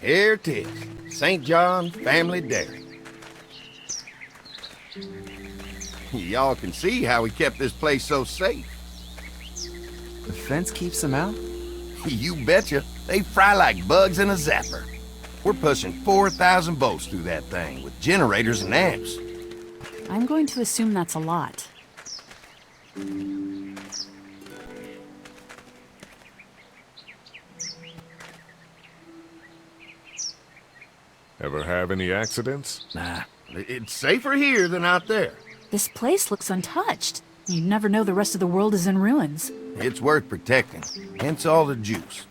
Here it is. St. John Family Dairy. Y'all can see how we kept this place so safe. The fence keeps them out? You betcha. They fry like bugs in a zapper. We're pushing 4,000 volts through that thing with generators and amps. I'm going to assume that's a lot. Ever have any accidents? Nah, it's safer here than out there. This place looks untouched. You'd never know the rest of the world is in ruins. It's worth protecting, hence all the juice.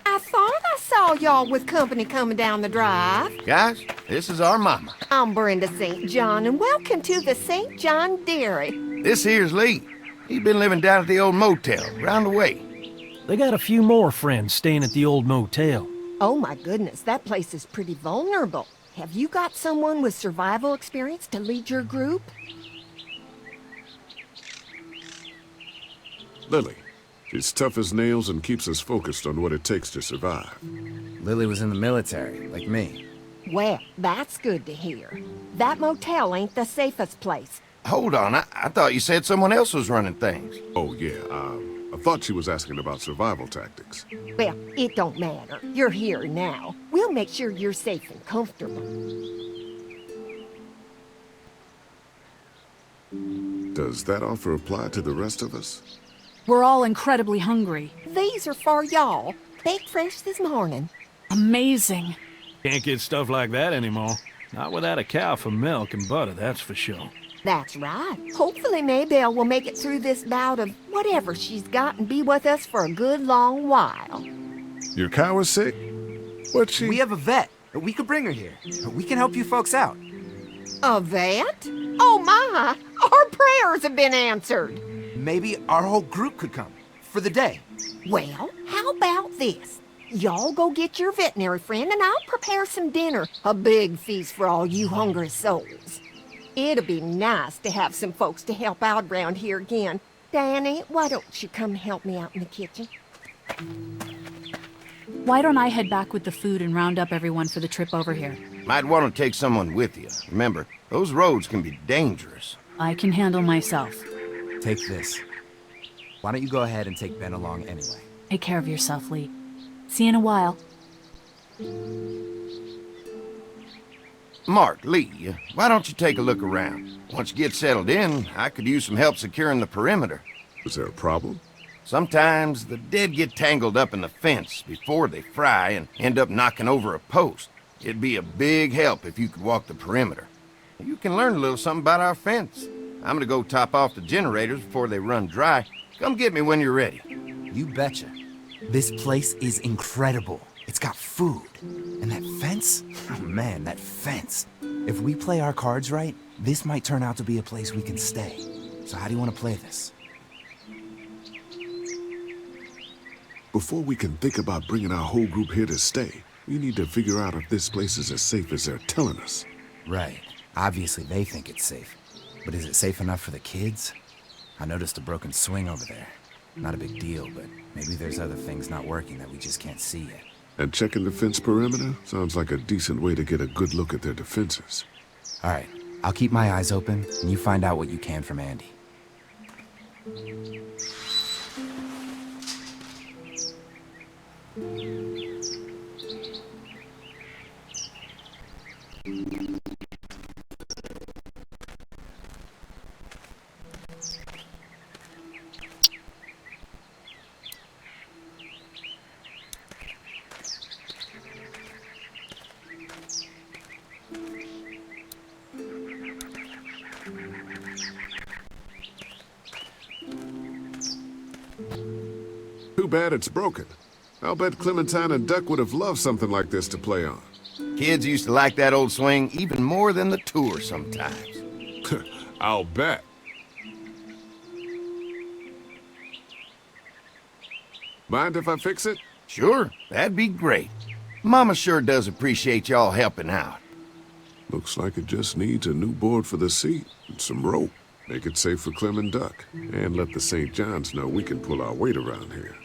I thought I saw y'all with company coming down the drive. Guys, this is our mama. I'm Brenda St. John, and welcome to the St. John Dairy. This here's Lee. He's been living down at the old motel, round the way. They got a few more friends staying at the old motel. Oh my goodness, that place is pretty vulnerable. Have you got someone with survival experience to lead your group? Lily. She's tough as nails and keeps us focused on what it takes to survive. Lily was in the military, like me. Well, that's good to hear. That motel ain't the safest place. Hold on, I thought you said someone else was running things. Oh, yeah, I thought she was asking about survival tactics. Well, it don't matter. You're here now. We'll make sure you're safe and comfortable. Does that offer apply to the rest of us? We're all incredibly hungry. These are for y'all. Baked fresh this morning. Amazing. Can't get stuff like that anymore. Not without a cow for milk and butter, that's for sure. That's right. Hopefully Maybelle will make it through this bout of whatever she's got and be with us for a good long while. Your cow is sick? What's she? We have a vet. We could bring her here. We can help you folks out. A vet? Oh my! Our prayers have been answered. Maybe our whole group could come. For the day. Well, how about this? Y'all go get your veterinary friend and I'll prepare some dinner. A big feast for all you hungry souls. It'll be nice to have some folks to help out around here again. Danny, why don't you come help me out in the kitchen? Why don't I head back with the food and round up everyone for the trip over here? Might want to take someone with you. Remember, those roads can be dangerous. I can handle myself. Take this. Why don't you go ahead and take Ben along anyway? Take care of yourself, Lee. See you in a while. Mark, Lee, why don't you take a look around? Once you get settled in, I could use some help securing the perimeter. Is there a problem? Sometimes the dead get tangled up in the fence before they fry and end up knocking over a post. It'd be a big help if you could walk the perimeter. You can learn a little something about our fence. I'm gonna go top off the generators before they run dry. Come get me when you're ready. You betcha. This place is incredible. It's got food. And that fence? Oh man, that fence. If we play our cards right, this might turn out to be a place we can stay. So how do you want to play this? Before we can think about bringing our whole group here to stay, we need to figure out if this place is as safe as they're telling us. Right. Obviously they think it's safe. But is it safe enough for the kids? I noticed a broken swing over there. Not a big deal, but maybe there's other things not working that we just can't see yet. And checking the fence perimeter sounds like a decent way to get a good look at their defenses. All right. I'll keep my eyes open, and you find out what you can from Andy. Too bad it's broken. I'll bet Clementine and Duck would have loved something like this to play on. Kids used to like that old swing even more than the tour sometimes. I'll bet. Mind if I fix it? Sure, that'd be great. Mama sure does appreciate y'all helping out. Looks like it just needs a new board for the seat and some rope. Make it safe for Clem and Duck. And let the St. Johns know we can pull our weight around here.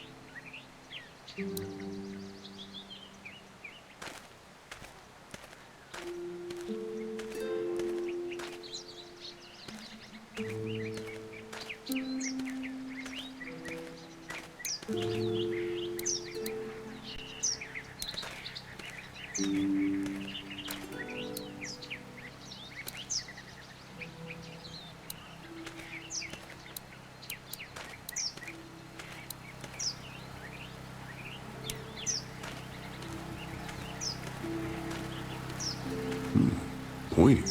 Pointy.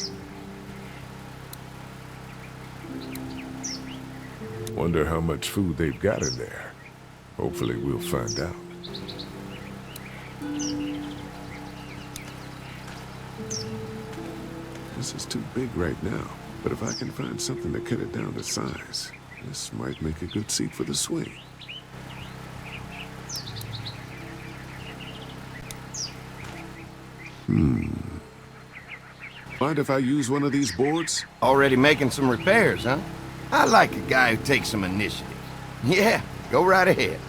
Wonder how much food they've got in there. Hopefully we'll find out. This is too big right now, but if I can find something to cut it down to size, this might make a good seat for the swing. Mind if I use one of these boards? Already making some repairs, huh? I like a guy who takes some initiative. Yeah, go right ahead.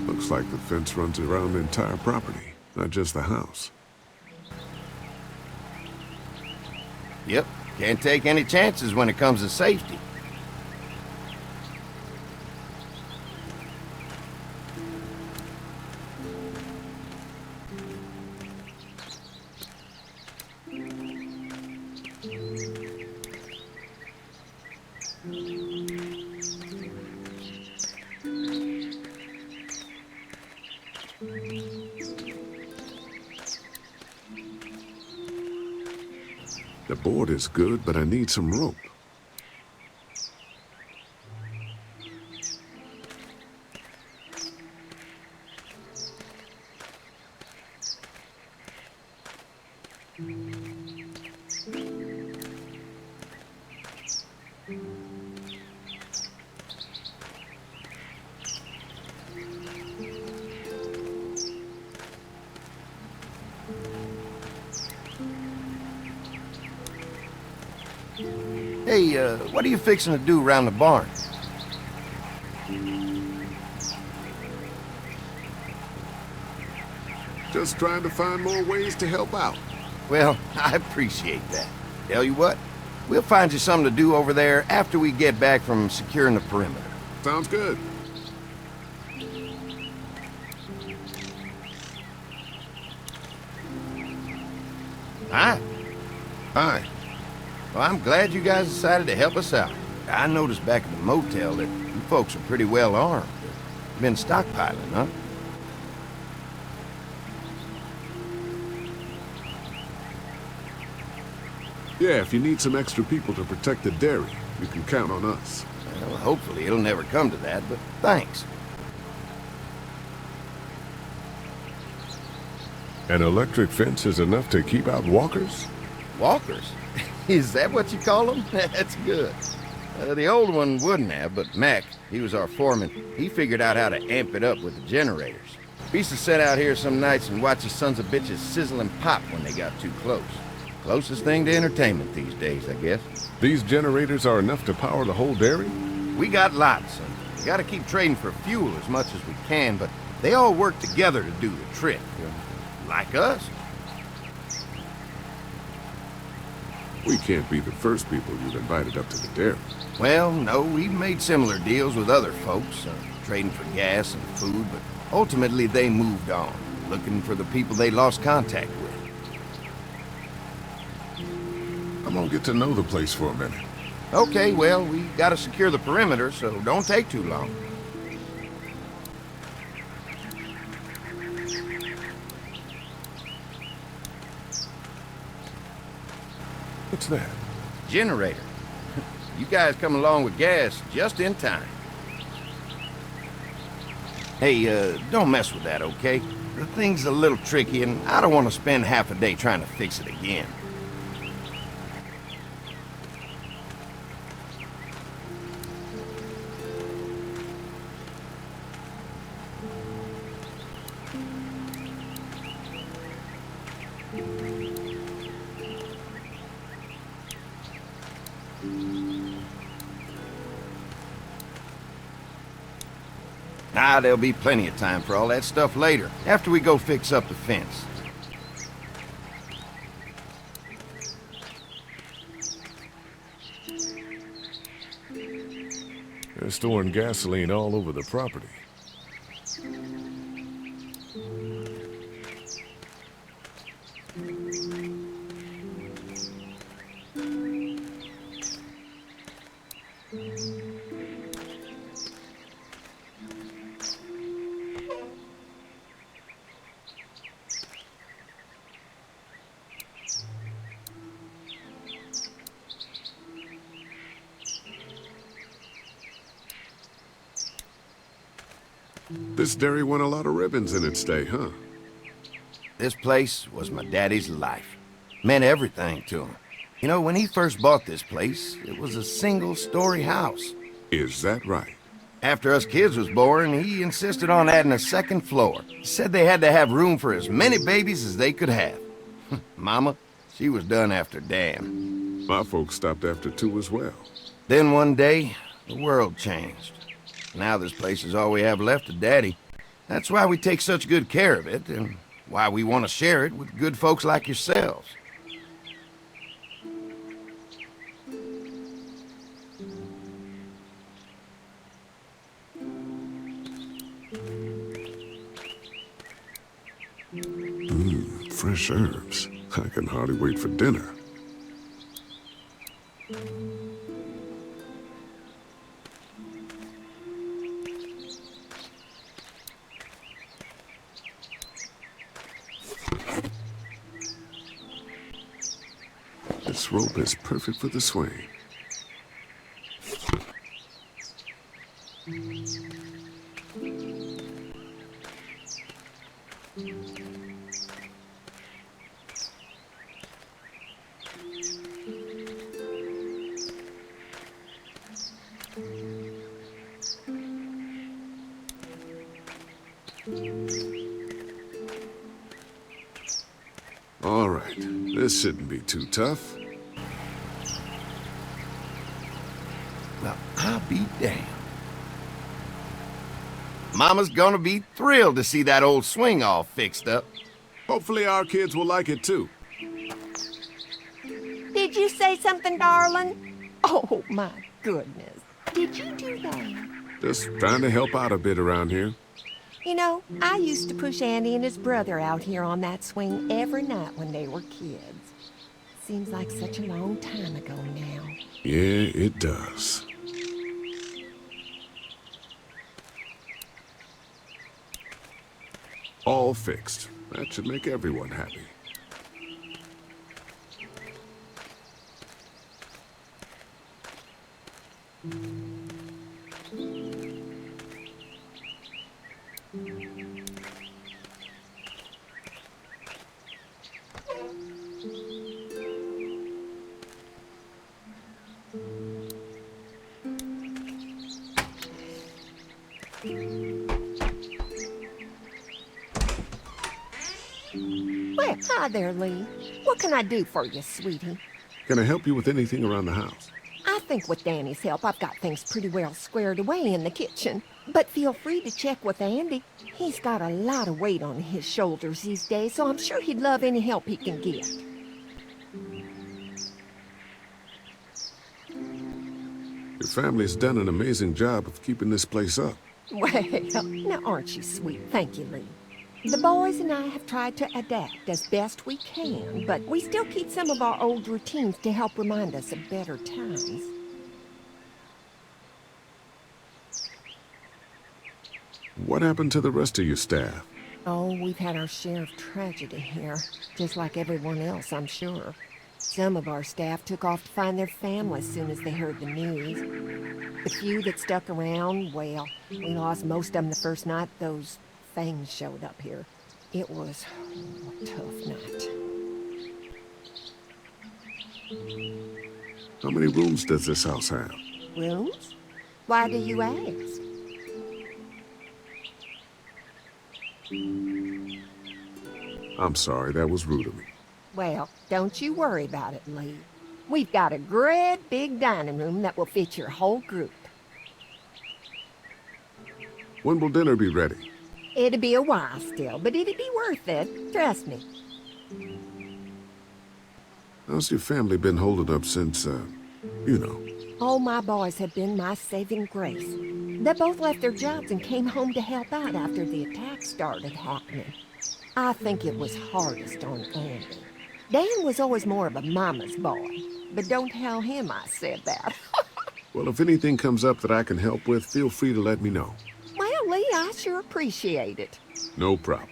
Looks like the fence runs around the entire property, not just the house. Yep, can't take any chances when it comes to safety. The board is good, but I need some rope. Hey, what are you fixing to do around the barn? Just trying to find more ways to help out. Well, I appreciate that. Tell you what, we'll find you something to do over there after we get back from securing the perimeter. Sounds good. Hi. Hi. Well, I'm glad you guys decided to help us out. I noticed back at the motel that you folks are pretty well armed. Been stockpiling, huh? Yeah, if you need some extra people to protect the dairy, you can count on us. Well, hopefully it'll never come to that, but thanks. An electric fence is enough to keep out walkers? Walkers? Is that what you call them? That's good. The old one wouldn't have, but Mac, he was our foreman, he figured out how to amp it up with the generators. We used to sit out here some nights and watch the sons of bitches sizzle and pop when they got too close. Closest thing to entertainment these days, I guess. These generators are enough to power the whole dairy? We got lots, and we gotta keep trading for fuel as much as we can, but they all work together to do the trick. Like us. We can't be the first people you've invited up to the dairy. Well, no, we've made similar deals with other folks, trading for gas and food, but ultimately they moved on, looking for the people they lost contact with. I'm gonna get to know the place for a minute. Okay, well, we gotta secure the perimeter, so don't take too long. What's that? Generator. You guys come along with gas just in time. Hey, don't mess with that, okay? The thing's a little tricky, and I don't want to spend half a day trying to fix it again. Ah, there'll be plenty of time for all that stuff later, after we go fix up the fence. They're storing gasoline all over the property. This dairy won a lot of ribbons in its day, huh? This place was my daddy's life. Meant everything to him. You know, when he first bought this place, it was a single-story house. Is that right? After us kids was born, he insisted on adding a second floor. Said they had to have room for as many babies as they could have. Mama, she was done after Dan. My folks stopped after 2 as well. Then one day, the world changed. Now this place is all we have left of Daddy. That's why we take such good care of it, and why we want to share it with good folks like yourselves. Fresh herbs. I can hardly wait for dinner. This rope is perfect for the swing. All right, this shouldn't be too tough. Well, I'll be damned. Mama's gonna be thrilled to see that old swing all fixed up. Hopefully our kids will like it too. Did you say something, darling? Oh, my goodness. Did you do that? Just trying to help out a bit around here. You know, I used to push Andy and his brother out here on that swing every night when they were kids. Seems like such a long time ago now. Yeah, it does. All fixed. That should make everyone happy. Well, hi there, Lee. What can I do for you, sweetie? Can I help you with anything around the house? I think with Danny's help, I've got things pretty well squared away in the kitchen. But feel free to check with Andy. He's got a lot of weight on his shoulders these days, so I'm sure he'd love any help he can get. Your family's done an amazing job of keeping this place up. Well, now aren't you sweet? Thank you, Lee. The boys and I have tried to adapt as best we can, but we still keep some of our old routines to help remind us of better times. What happened to the rest of your staff? Oh, we've had our share of tragedy here, just like everyone else, I'm sure. Some of our staff took off to find their families as soon as they heard the news. The few that stuck around, well, we lost most of them the first night those things showed up here. It was a tough night. How many rooms does this house have? Rooms? Why do you ask? I'm sorry, that was rude of me. Well, don't you worry about it, Lee. We've got a great big dining room that will fit your whole group. When will dinner be ready? It'll be a while still, but it'll be worth it. Trust me. How's your family been holding up since, you know? All my boys have been my saving grace. They both left their jobs and came home to help out after the attack started happening. I think it was hardest on Andy. Dan was always more of a mama's boy, but don't tell him I said that. Well, if anything comes up that I can help with, feel free to let me know. Well, Lee, I sure appreciate it. No problem.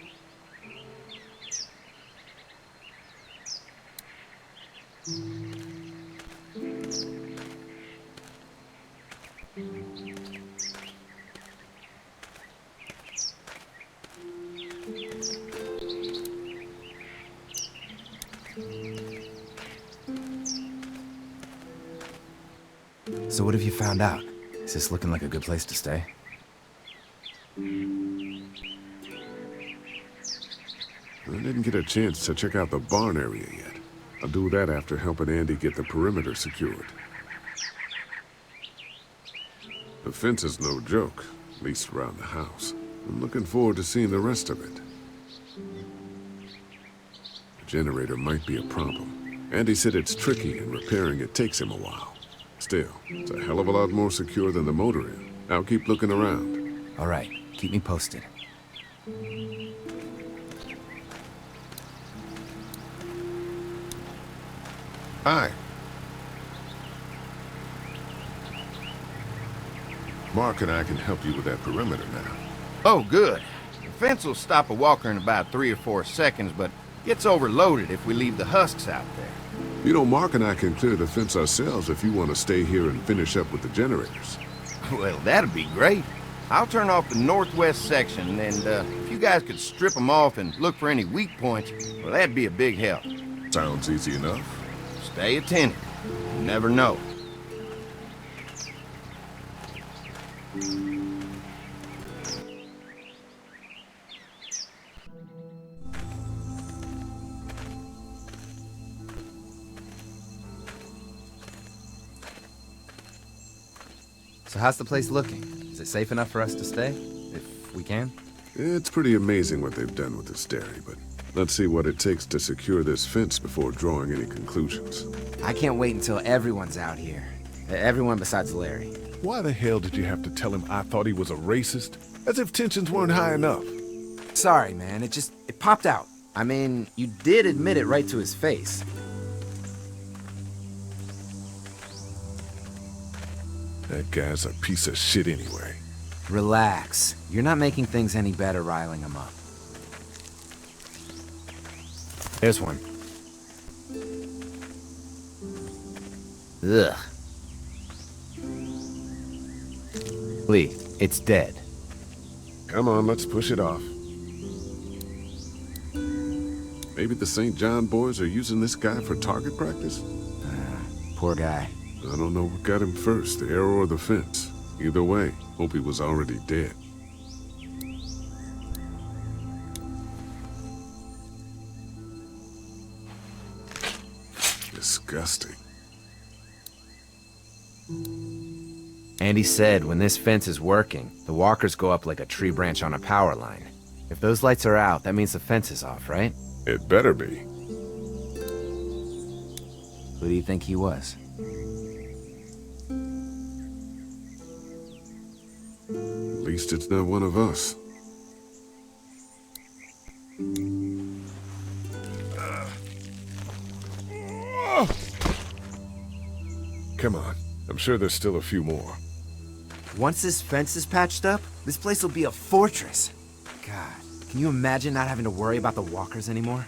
So what have you found out? Is this looking like a good place to stay? I didn't get a chance to check out the barn area yet. I'll do that after helping Andy get the perimeter secured. The fence is no joke, at least around the house. I'm looking forward to seeing the rest of it. The generator might be a problem. Andy said it's tricky and repairing it takes him a while. Still, it's a hell of a lot more secure than the motor inn. I'll keep looking around. All right, keep me posted. Hi. Mark and I can help you with that perimeter now. Oh, good. The fence will stop a walker in about 3 or 4 seconds, but gets overloaded if we leave the husks out there. You know, Mark and I can clear the fence ourselves if you want to stay here and finish up with the generators. Well, that'd be great. I'll turn off the northwest section, and if you guys could strip them off and look for any weak points, well, that'd be a big help. Sounds easy enough. Stay attentive. You never know. So how's the place looking? Is it safe enough for us to stay? If we can? It's pretty amazing what they've done with this dairy, but let's see what it takes to secure this fence before drawing any conclusions. I can't wait until everyone's out here. Everyone besides Larry. Why the hell did you have to tell him I thought he was a racist? As if tensions weren't high enough. Sorry, man. It popped out. I mean, you did admit it right to his face. That guy's a piece of shit anyway. Relax. You're not making things any better riling him up. Here's one. Ugh. Lee, it's dead. Come on, let's push it off. Maybe the St. John boys are using this guy for target practice? Poor guy. I don't know what got him first, the arrow or the fence. Either way, hope he was already dead. Disgusting. Andy said when this fence is working, the walkers go up like a tree branch on a power line. If those lights are out, that means the fence is off, right? It better be. Who do you think he was? At least it's not one of us. Come on. I'm sure there's still a few more. Once this fence is patched up, this place will be a fortress. God, can you imagine not having to worry about the walkers anymore?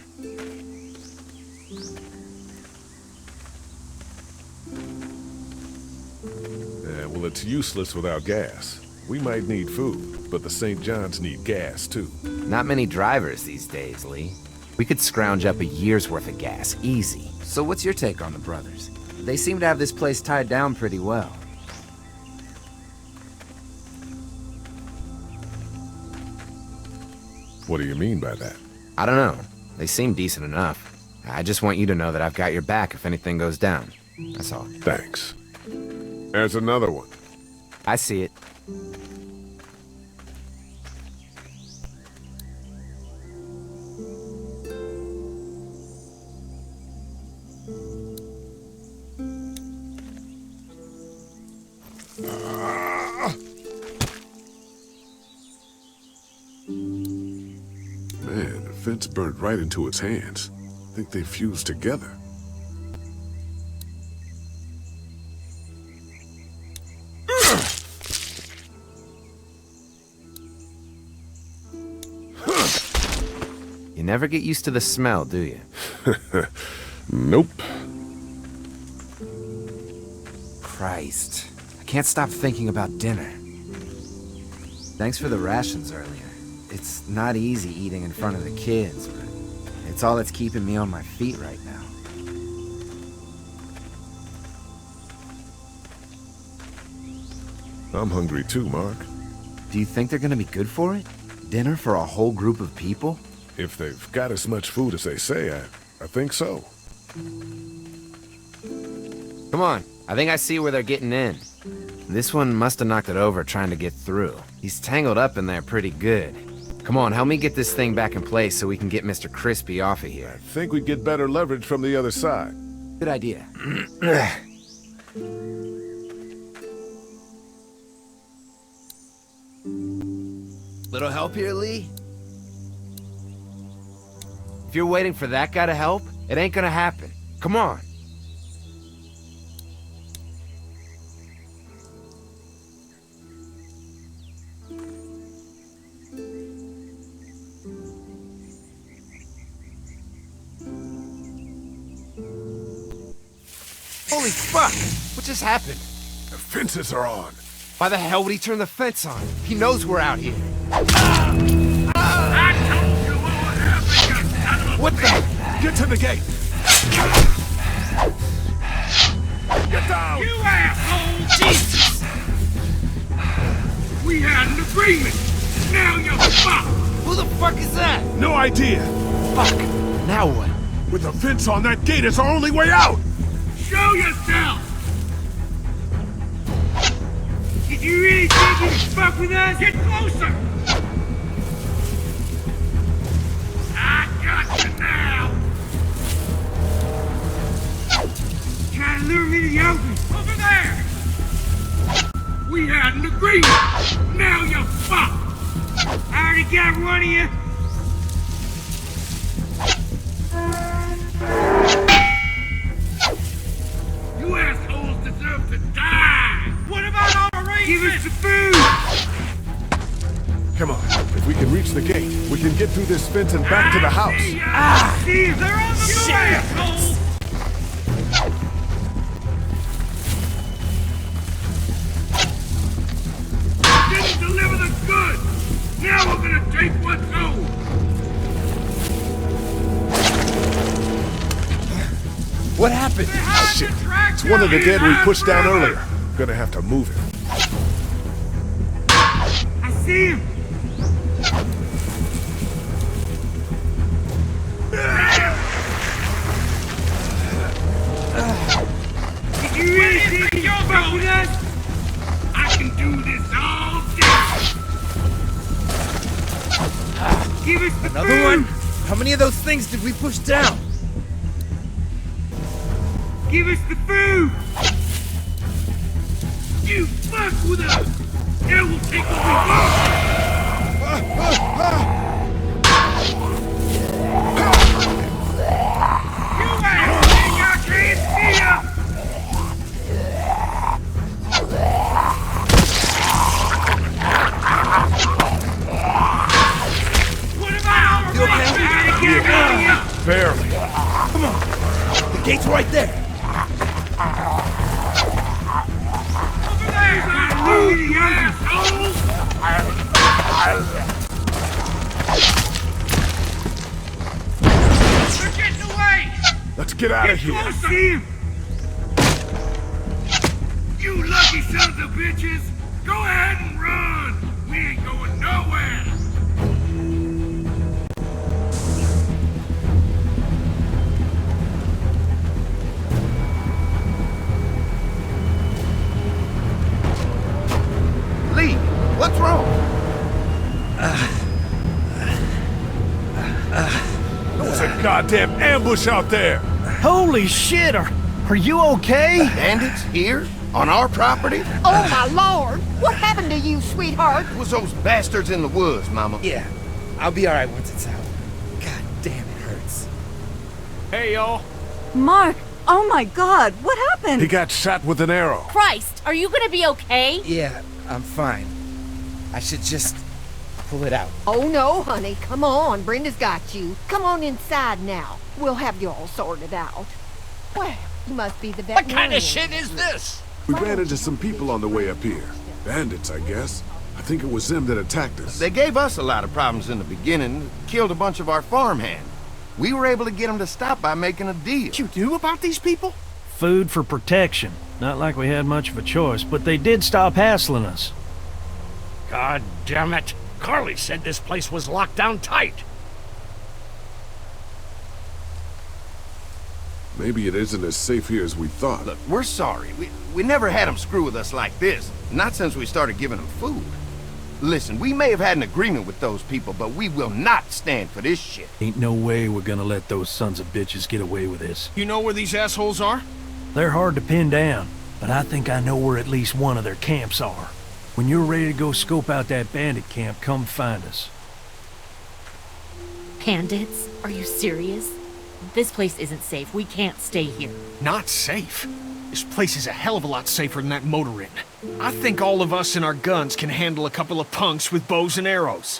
Well, it's useless without gas. We might need food, but the St. John's need gas, too. Not many drivers these days, Lee. We could scrounge up a year's worth of gas, easy. So what's your take on the brothers? They seem to have this place tied down pretty well. What do you mean by that? I don't know. They seem decent enough. I just want you to know that I've got your back if anything goes down. That's all. Thanks. There's another one. I see it. fence burnt right into its hands. I think they fused together. You never get used to the smell, do you? Nope. Christ. I can't stop thinking about dinner. Thanks for the rations earlier. It's not easy eating in front of the kids, but it's all that's keeping me on my feet right now. I'm hungry too, Mark. Do you think they're gonna be good for it? Dinner for a whole group of people? If they've got as much food as they say, I think so. Come on, I think I see where they're getting in. This one must have knocked it over trying to get through. He's tangled up in there pretty good. Come on, help me get this thing back in place so we can get Mr. Crispy off of I here. think we'd get better leverage from the other side. Good idea. Little help here, Lee? If you're waiting for that guy to help, it ain't gonna happen. Come on. Holy fuck! What just happened? The fences are on. Why the hell would he turn the fence on? He knows we're out here. What the? Get to the gate! Get down! You asshole! Jesus! We had an agreement! Now you're fucked! Who the fuck is that? No idea! Fuck! Now what? With the fence on that gate, it's our only way out! Show yourself! Did you really think you could fuck with us? Get closer! I got you now! Try to lure me to the open. Over there! We had an agreement! Now you're fucked! I already got one of you! You assholes deserve to die! What about our arrangements? Give us the food! Come on, if we can reach the gate, we can get through this fence and back to the house. See, they're on the shit, asshole! Didn't deliver the goods! Now we're gonna take what's owed! What happened? Shit, it's one of the dead we pushed down earlier. Gonna have to move him. I see him! Did you really think you fuck with us? I can do this all day! Give us the Another food. one? How many of those things did we push down? Give us the food! You fuck with us! Now we'll take what we want! You ass thing, I can't see ya! What about our okay? Barely. Come on. The gate's right there. Over there! You assholes! They're getting away! Let's get out of here. I see him! You lucky sons of bitches! Go ahead and run! We ain't going nowhere! Lee, what's wrong? There's a goddamn ambush out there! Holy shit, are you okay? Bandits here? On our property? Oh, my lord! What happened to you, sweetheart? It was those bastards in the woods, Mama. Yeah, I'll be alright once it's out. God Hey, y'all. Mark! Oh my god, what happened? He got shot with an arrow. Christ, are you gonna be okay? Yeah, I'm fine. I should just pull it out. Oh no, honey, come on. Brenda's got you. Come on inside now. We'll have you all sorted out. Well, you must be the veterinarian. What kind of shit is this? We ran into some people on the way up here. Bandits, I guess. I think it was them that attacked us. They gave us a lot of problems in the beginning, killed a bunch of our farmhands. We were able to get them to stop by making a deal. What you knew about these people? Food for protection. Not like we had much of a choice, but they did stop hassling us. God damn it. Carly said this place was locked down tight. Maybe it isn't as safe here as we thought. Look, we're sorry. We never had them screw with us like this. Not since we started giving them food. Listen, we may have had an agreement with those people, but we will not stand for this shit. Ain't no way we're gonna let those sons of bitches get away with this. You know where these assholes are? They're hard to pin down, but I think I know where at least one of their camps are. When you're ready to go scope out that bandit camp, come find us. Bandits? Are you serious? This place isn't safe. We can't stay here. Not safe. This place is a hell of a lot safer than that motor inn. I think all of us and our guns can handle a couple of punks with bows and arrows.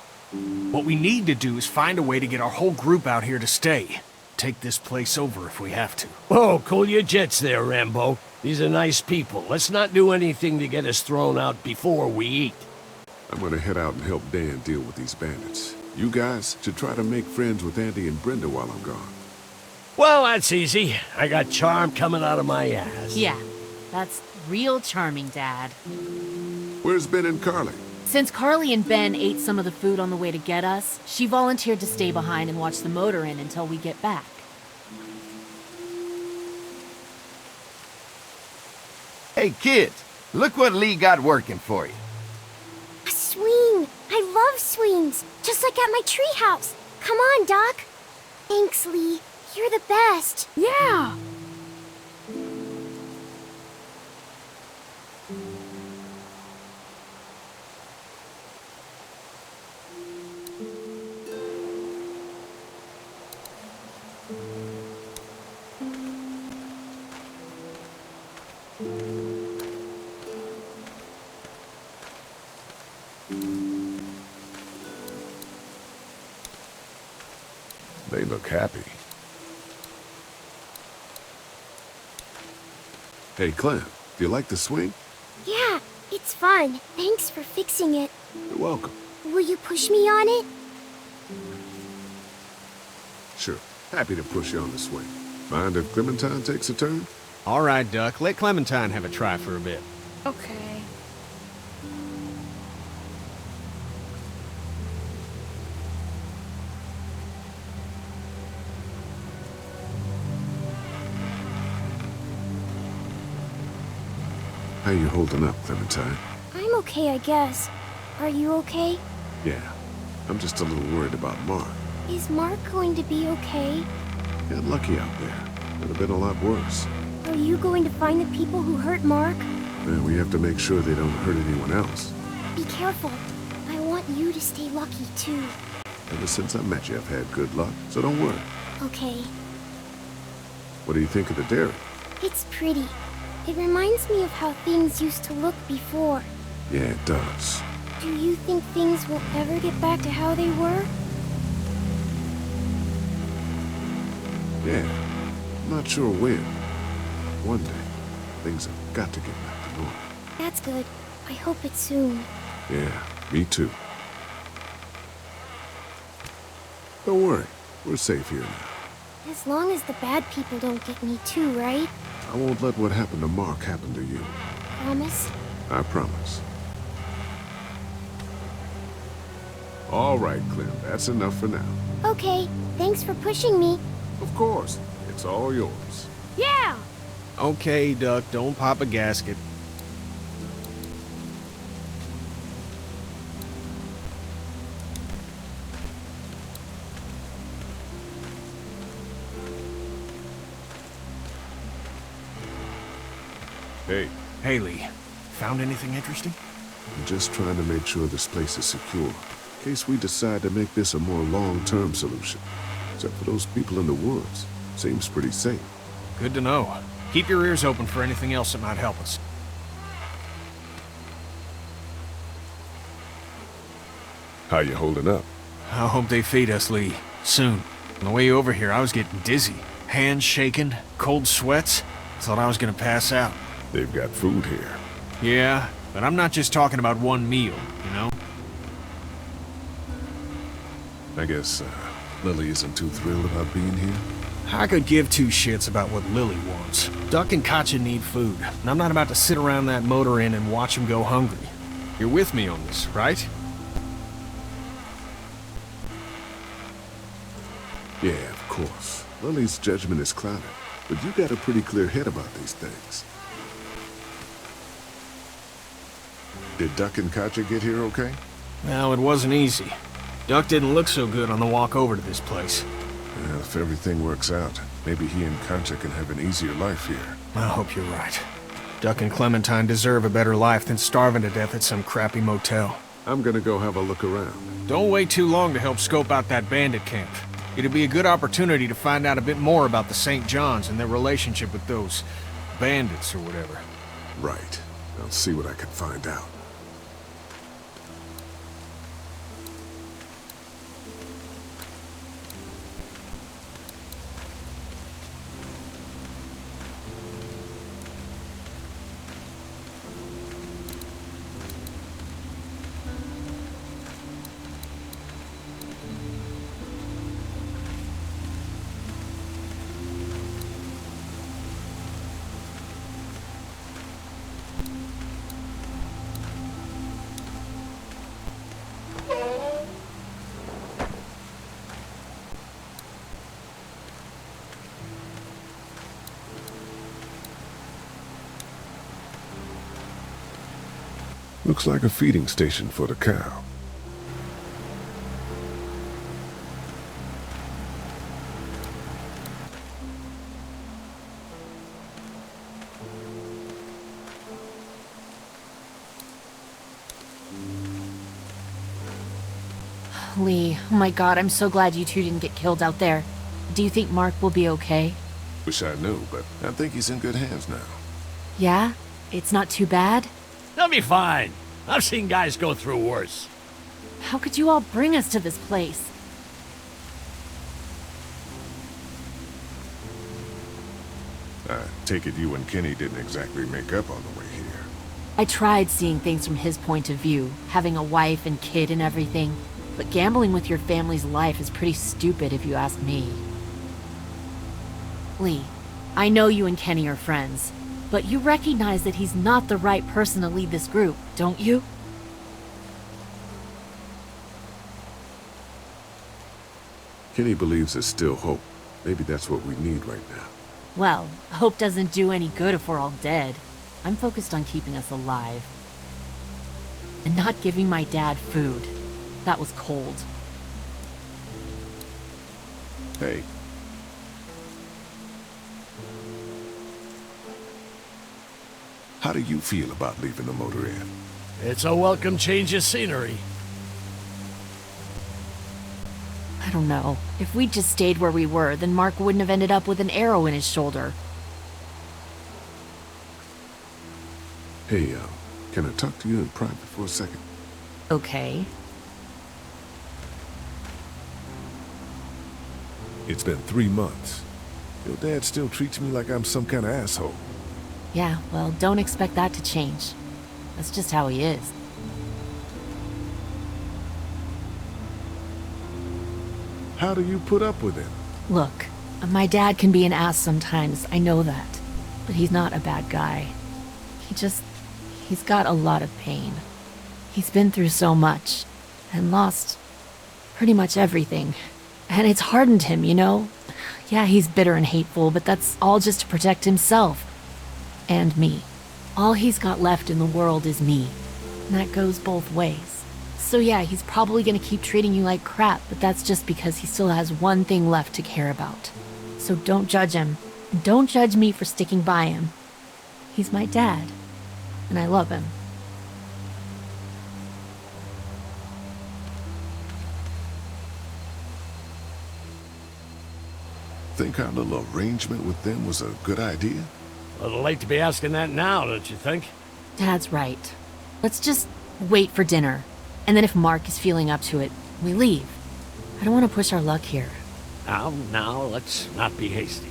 What we need to do is find a way to get our whole group out here to stay. Take this place over if we have to. Oh, cool your jets there, Rambo. These are nice people. Let's not do anything to get us thrown out before we eat. I'm gonna head out and help Dan deal with these bandits. You guys should try to make friends with Andy and Brenda while I'm gone. Well, that's easy. I got charm coming out of my ass. Yeah, that's real charming, Dad. Where's Ben and Carly? Since Carly and Ben ate some of the food on the way to get us, she volunteered to stay behind and watch the motor inn until we get back. Hey, kids, look what Lee got working for you. A swing! I love swings! Just like at my treehouse! Come on, Doc! Thanks, Lee. You're the best! Yeah! They look happy. Hey, Clem, do you like the swing? Yeah, it's fun. Thanks for fixing it. You're welcome. Will you push me on it? Sure. Happy to push you on the swing. Mind if Clementine takes a turn? All right, Duck. Let Clementine have a try for a bit. Okay. How you holding up, Clementine? I'm okay, I guess. Are you okay? Yeah. I'm just a little worried about Mark. Is Mark going to be okay? Got lucky out there. Could have been a lot worse. Are you going to find the people who hurt Mark? Well, we have to make sure they don't hurt anyone else. Be careful. I want you to stay lucky, too. Ever since I met you, I've had good luck, so don't worry. Okay. What do you think of the dairy? It's pretty. It reminds me of how things used to look before. Yeah, it does. Do you think things will ever get back to how they were? Yeah. I'm not sure when. One day, things have got to get back to normal. That's good. I hope it's soon. Yeah, me too. Don't worry. We're safe here now. As long as the bad people don't get me too, right? I won't let what happened to Mark happen to you. Promise? I promise. All right, Clem. That's enough for now. Okay. Thanks for pushing me. Of course. It's all yours. Yeah! Okay, Duck. Don't pop a gasket. Hey. Haley, found anything interesting? I'm just trying to make sure this place is secure, in case we decide to make this a more long-term solution. Except for those people in the woods. Seems pretty safe. Good to know. Keep your ears open for anything else that might help us. How you holding up? I hope they feed us, Lee. Soon. On the way over here, I was getting dizzy. Hands shaking, cold sweats. Thought I was gonna pass out. They've got food here. Yeah, but I'm not just talking about one meal, you know? I guess, Lily isn't too thrilled about being here. I could give two shits about what Lily wants. Duck and Katja need food, and I'm not about to sit around that motor inn and watch them go hungry. You're with me on this, right? Yeah, of course. Lily's judgment is clouded, but you got a pretty clear head about these things. Did Duck and Katja get here okay? Well, it wasn't easy. Duck didn't look so good on the walk over to this place. Well, if everything works out, maybe he and Katja can have an easier life here. I hope you're right. Duck and Clementine deserve a better life than starving to death at some crappy motel. I'm gonna go have a look around. Don't wait too long to help scope out that bandit camp. It'd be a good opportunity to find out a bit more about the St. John's and their relationship with those bandits or whatever. Right. I'll see what I can find out. Looks like a feeding station for the cow. Lee, oh my god, I'm so glad you two didn't get killed out there. Do you think Mark will be okay? Wish I knew, but I think he's in good hands now. Yeah? It's not too bad? They'll be fine. I've seen guys go through worse. How could you all bring us to this place? I take it you and Kenny didn't exactly make up on the way here. I tried seeing things from his point of view, having a wife and kid and everything, but gambling with your family's life is pretty stupid if you ask me. Lee, I know you and Kenny are friends, but you recognize that he's not the right person to lead this group, don't you? Kenny believes there's still hope. Maybe that's what we need right now. Well, hope doesn't do any good if we're all dead. I'm focused on keeping us alive. And not giving my dad food. That was cold. Hey. How do you feel about leaving the motor inn? It's a welcome change of scenery. I don't know. If we'd just stayed where we were, then Mark wouldn't have ended up with an arrow in his shoulder. Hey, can I talk to you in private for a second? Okay. It's been 3 months. Your dad still treats me like I'm some kind of asshole. Yeah, well, don't expect that to change. That's just how he is. How do you put up with him? Look, my dad can be an ass sometimes, I know that. But he's not a bad guy. He's got a lot of pain. He's been through so much, and lost pretty much everything. And it's hardened him, you know? Yeah, he's bitter and hateful, but that's all just to protect himself. And me. All he's got left in the world is me. And that goes both ways. So yeah, he's probably gonna keep treating you like crap, but that's just because he still has one thing left to care about. So don't judge him. Don't judge me for sticking by him. He's my dad. And I love him. Think our little arrangement with them was a good idea? A little late to be asking that now, don't you think? Dad's right. Let's just wait for dinner. And then if Mark is feeling up to it, we leave. I don't want to push our luck here. Now, let's not be hasty.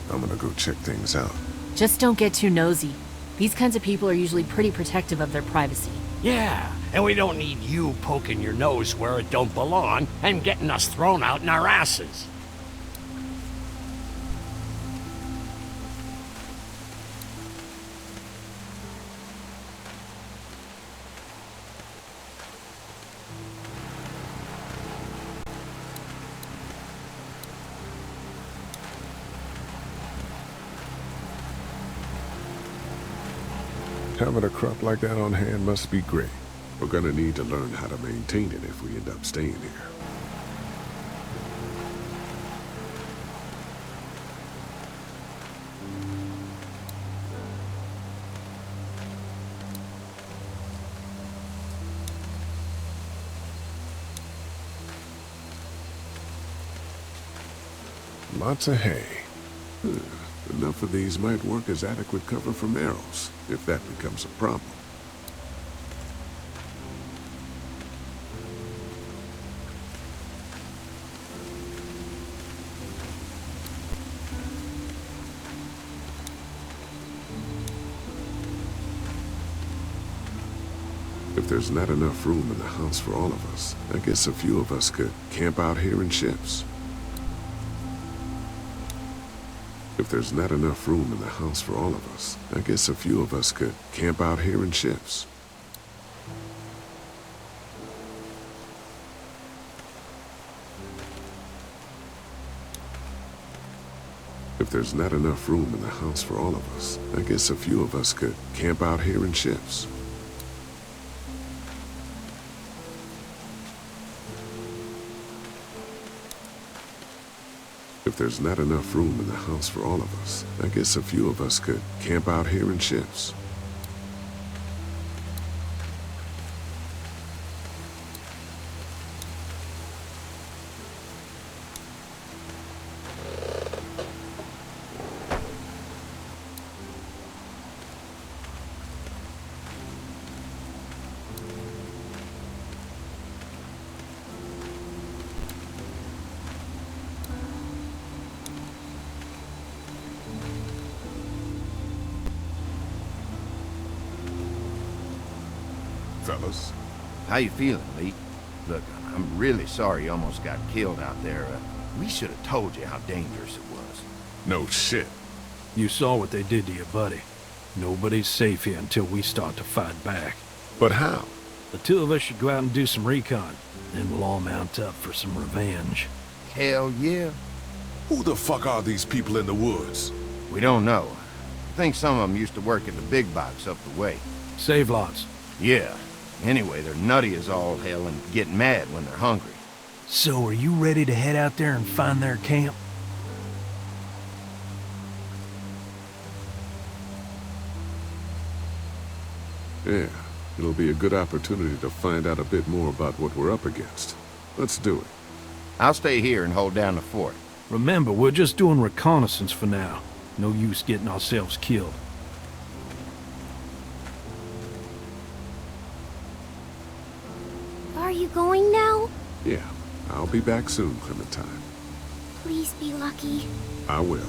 I'm gonna go check things out. Just don't get too nosy. These kinds of people are usually pretty protective of their privacy. Yeah, and we don't need you poking your nose where it don't belong and getting us thrown out in our asses. Having a crop like that on hand must be great. We're gonna need to learn how to maintain it if we end up staying here. Lots of hay. Enough of these might work as adequate cover from arrows, if that becomes a problem. If there's not enough room in the house for all of us, I guess a few of us could camp out here in shifts. If there's not enough room in the house for all of us, I guess a few of us could camp out here in shifts. If there's not enough room in the house for all of us, I guess a few of us could camp out here in shifts. If there's not enough room in the house for all of us, I guess a few of us could camp out here in shifts. Fellas. How you feeling, Lee? Look, I'm really sorry you almost got killed out there. We should have told you how dangerous it was. No shit. You saw what they did to your buddy. Nobody's safe here until we start to fight back. But how? The two of us should go out and do some recon. Then we'll all mount up for some revenge. Hell yeah. Who the fuck are these people in the woods? We don't know. I think some of them used to work at the big box up the way. Save lots. Yeah. Anyway, they're nutty as all hell and get mad when they're hungry. So are you ready to head out there and find their camp? Yeah, it'll be a good opportunity to find out a bit more about what we're up against. Let's do it. I'll stay here and hold down the fort. Remember, we're just doing reconnaissance for now. No use getting ourselves killed. Are you going now? Yeah, I'll be back soon, Clementine. Please be lucky. I will.